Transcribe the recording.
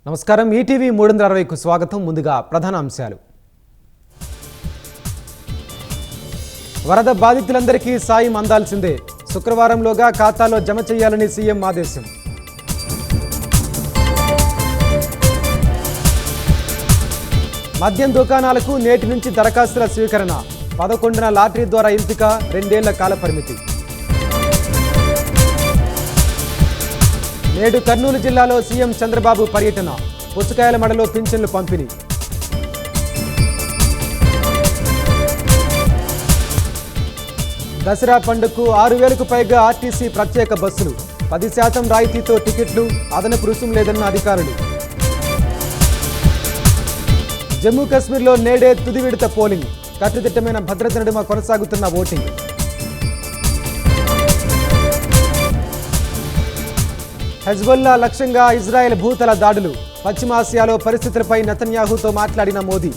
నమస్కారం ఈటీవీ 360కు స్వాగతం. ముందుగా ప్రధాన అంశాలు. వరద బాధితులందరికీ సాయం అందాల్సిందే. శుక్రవారంలోగా ఖాతాలో జమ చేయాలని సీఎం ఆదేశం. మద్యం దుకాణాలకు నేటి నుంచి దరఖాస్తుల స్వీకరణ. 11న లాటరీ ద్వారా ఎంపిక, 2 ఏళ్ల కాల పరిమితి. నేడు కర్నూలు జిల్లాలో సీఎం చంద్రబాబు పర్యటన. పుచ్చకాయల మడలో పింఛన్లు పంపిణీ. దసరా పండుగకు 6,000కు పైగా ఆర్టీసీ ప్రత్యేక బస్సులు. 10% రాయితీతో టికెట్లు, అదనపు రుసుం లేదన్న అధికారులు. జమ్మూ కాశ్మీర్లో నేడే తుది విడత పోలింగ్. కట్టుదిట్టమైన భద్రత నడుమ కొనసాగుతున్న ఓటింగ్. హెజ్బుల్లా లక్ష్యంగా ఇజ్రాయెల్ భూతల దాడులు. పశ్చిమాసియాలో పరిస్థితులపై నెతన్యాహుతో మాట్లాడిన మోదీ.